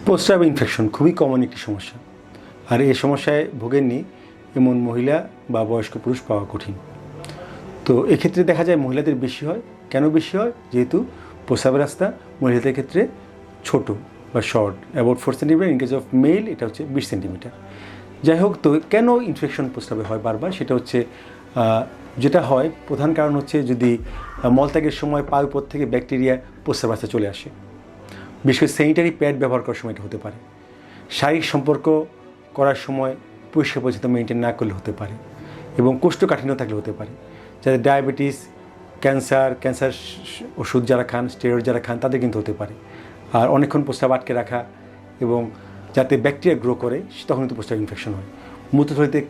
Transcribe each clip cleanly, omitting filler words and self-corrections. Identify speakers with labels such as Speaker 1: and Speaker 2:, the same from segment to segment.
Speaker 1: প্রস্রাব ইনফেকশন খুবই কমন একটি সমস্যা, আর এই সমস্যায় ভোগেননি এমন মহিলা বা বয়স্ক পুরুষ পাওয়া কঠিন। তো এক্ষেত্রে দেখা যায় মহিলাদের বেশি হয়। কেন বেশি হয়? যেহেতু প্রস্রাবের রাস্তা মহিলাদের ক্ষেত্রে ছোট বা short, about 4 centimetre, in case of male এটা হচ্ছে 20 সেন্টিমিটার। যাই হোক, তো কেন ইনফেকশন প্রস্রাবে হয় বারবার? সেটা হচ্ছে যেটা হয়, প্রধান কারণ হচ্ছে যদি মলত্যাগের সময় পায়ের উপর থেকে ব্যাকটেরিয়া প্রস্রাব রাস্তায় চলে আসে। বিশেষ করে স্যানিটারি প্যাড ব্যবহার করার সময় এটা হতে পারে। শারীরিক সম্পর্ক করার সময় পরিষ্কার পরিচ্ছন্ন মেনটেন না করলে হতে পারে, এবং কোষ্ঠকাঠিন্য থাকলে হতে পারে। যাদের ডায়াবেটিস, ক্যান্সার ওষুধ যারা খান, স্টেরয়েড যারা খান, তাদের কিন্তু হতে পারে। আর অনেকক্ষণ প্রস্রাব আটকে রাখা এবং যাতে ব্যাকটেরিয়া গ্রো করে, তখন কিন্তু প্রস্রাব ইনফেকশন হয়। মূত্রথলিতে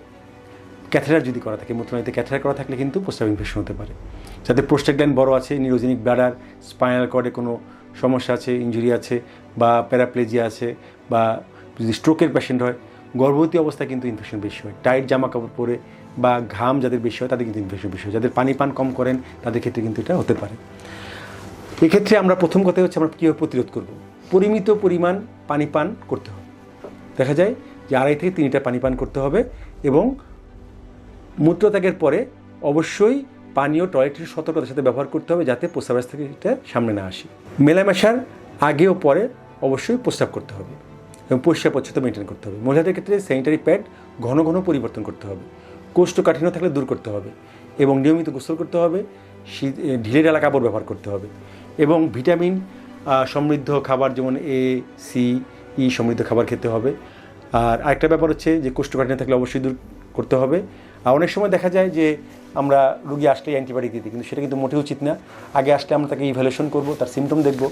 Speaker 1: ক্যাথেটার যদি করা থাকে, মূত্রথলিতে ক্যাথেটার করা থাকলে কিন্তু প্রস্রাব ইনফেকশন হতে পারে। যাদের প্রোস্টেট গ্ল্যান্ড বড় আছে, নিউরোজেনিক ব্লাডার, স্পাইনাল কর্ডে কোনো সমস্যা আছে, ইনজুরি আছে, বা প্যারাপ্লেজিয়া আছে, বা যদি স্ট্রোকের পেশেন্ট হয়, গর্ভবতী অবস্থায় কিন্তু ইনফেকশন বেশি হয়। টাইট জামা কাপড় পরে বা ঘাম যাদের বেশি হয়, তাদের কিন্তু ইনফেকশন বেশি হয়। যাদের পানি পান কম করেন, তাদের ক্ষেত্রে কিন্তু এটা হতে পারে। এক্ষেত্রে আমরা প্রথম কথা হচ্ছে আমরা কীভাবে প্রতিরোধ করব। পরিমিত পরিমাণ পানি পান করতে হবে। দেখা যায় যে 2.5 থেকে 3 লিটার পানি পান করতে হবে, এবং মূত্রত্যাগের পরে অবশ্যই পানীয় টয়লেটের সতর্কতার সাথে ব্যবহার করতে হবে, যাতে প্রস্রাব থেকে এটা সামনে না আসে। মেলামেশার আগে ও পরে অবশ্যই প্রস্রাব করতে হবে, এবং পরিষ্কার পরিচ্ছন্নতা মেনটেন করতে হবে। মহিলাদের ক্ষেত্রে স্যানিটারি প্যাড ঘন ঘন পরিবর্তন করতে হবে। কোষ্ঠকাঠিন্য থাকলে দূর করতে হবে, এবং নিয়মিত গোসল করতে হবে। ঢিলেঢালা কাপড় ব্যবহার করতে হবে, এবং ভিটামিন সমৃদ্ধ খাবার, যেমন A, C, E সমৃদ্ধ খাবার খেতে হবে। আর আরেকটা ব্যাপার হচ্ছে যে কোষ্ঠকাঠিন্য থাকলে অবশ্যই দূর করতে হবে। আর অনেক সময় দেখা যায় যে আমরা রুগী আসলে অ্যান্টিবায়োটিক দিতে, কিন্তু সেটা কিন্তু মোটেও উচিত না। আগে আসলে আমরা তাকে ইভ্যালুয়েশন করব, তার সিমটম দেখব।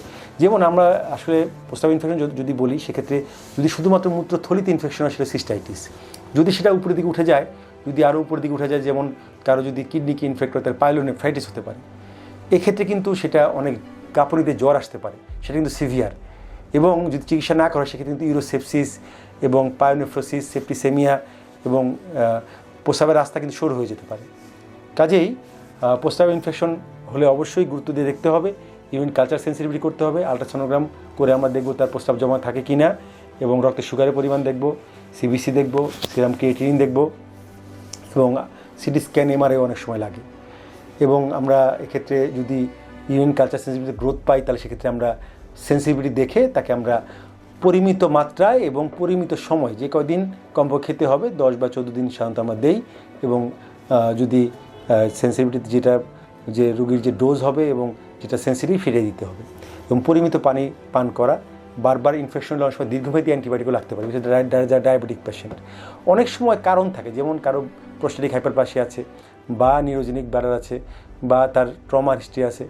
Speaker 1: যেমন আমরা আসলে প্রস্রাব ইনফেকশন যদি বলি, সেক্ষেত্রে যদি শুধুমাত্র মূত্রথলিতে ইনফেকশন হয়, সেটা সিস্টাইটিস। যদি সেটা উপরের দিকে উঠে যায়, যদি আরও উপরের দিকে উঠে যায়, যেমন কারো যদি কিডনিকে ইনফেক্ট হয়, তার পাইলোনেফ্রাইটিস হতে পারে। এক্ষেত্রে কিন্তু সেটা অনেক কাঁপুনিতে জ্বর আসতে পারে, সেটা কিন্তু সিভিয়ার। এবং যদি চিকিৎসা না করা, সেক্ষেত্রে কিন্তু ইউরোসেপসিস এবং পায়োনেফ্রোসিস, সেপ্টিসেমিয়া এবং প্রস্রাবের রাস্তা কিন্তু সরু হয়ে যেতে পারে। কাজেই প্রস্রাব ইনফেকশন হলে অবশ্যই গুরুত্ব দিয়ে দেখতে হবে। ইউরিন কালচার সেন্সিটিভিটি করতে হবে। আলট্রাসোনোগ্রাম করে আমরা দেখব তার প্রস্রাব জমা থাকে কি না, এবং রক্তে সুগারের পরিমাণ দেখব, সিবিসি দেখব, সিরাম ক্রিয়েটিনিন দেখব, এবং সিটি স্ক্যান, এমআরআই অনেক সময় লাগে। এবং আমরা এক্ষেত্রে যদি ইউরিন কালচার সেন্সিটিভিটি গ্রোথ পাই, তাহলে সেক্ষেত্রে আমরা সেন্সিটিভিটি দেখে তাকে আমরা পরিমিত মাত্রায় এবং পরিমিত সময়, যে কদিন কমপক্ষে খেতে হবে, 10 বা 14 দিন সাধারণত আমরা দেই। এবং যদি সেন্সিটিভিটি যেটা, যে রোগীর যে ডোজ হবে এবং যেটা সেন্সিটিভ, ফিরিয়ে দিতে হবে। এবং পরিমিত পানি পান করা। বারবার ইনফেকশন হলে অনেক সময় দীর্ঘমেয়াদী অ্যান্টিবায়োটিকও লাগতে পারে, বিশেষ যারা ডায়াবেটিক পেশেন্ট। অনেক সময় কারণ থাকে, যেমন কারো প্রোস্টেটিক হাইপারপ্লাসিয়া আছে, বা নিউরোজেনিক ব্লাডার আছে, বা তার ট্রমা হিস্ট্রি আছে,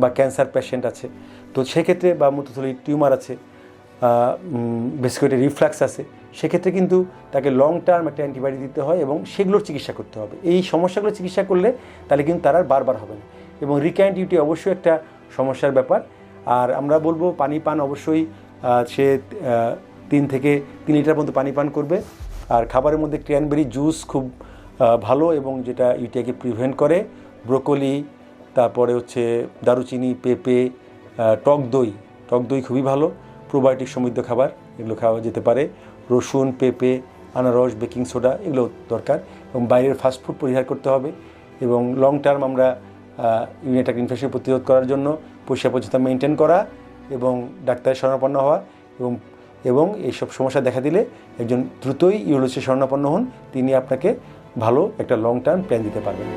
Speaker 1: বা ক্যান্সার পেশেন্ট আছে। তো সেক্ষেত্রে, বা মূত্রথলির টিউমার আছে, ভেসিকুলার রিফ্লাক্স আছে, সেক্ষেত্রে কিন্তু তাকে লং টার্ম একটা অ্যান্টিবায়োটিক দিতে হয়, এবং সেগুলোর চিকিৎসা করতে হবে। এই সমস্যাগুলো চিকিৎসা করলে তাহলে কিন্তু তার আর বারবার হবে না। এবং রিকারেন্ট ডিউটি অবশ্যই একটা সমস্যার ব্যাপার। আর আমরা বলবো পানি পান অবশ্যই সে 3 থেকে 3 লিটার পর্যন্ত পানি পান করবে। আর খাবারের মধ্যে ক্র্যানবেরি জুস খুব ভালো, এবং যেটা ইউটিআইকে প্রিভেন্ট করে। ব্রোকলি, তারপরে হচ্ছে দারুচিনি, পেঁপে, টক দই খুবই ভালো। প্রোবায়োটিক সমৃদ্ধ খাবার, এগুলো খাওয়া যেতে পারে। রসুন, পেঁপে, আনারস, বেকিং সোডা, এগুলো দরকার। এবং বাইরের ফাস্টফুড পরিহার করতে হবে। এবং লং টার্ম আমরা ইউরিনারি ইনফেকশন প্রতিরোধ করার জন্য পরিষ্কার পরিচ্ছন্নতা মেনটেন করা, এবং ডাক্তারের শরণাপন্ন হওয়া, এবং এইসব সমস্যা দেখা দিলে একজন দ্রুতই ইউরোলজিস্টের শরণাপন্ন হন। তিনি আপনাকে ভালো একটা লং টার্ম প্ল্যান দিতে পারবেন।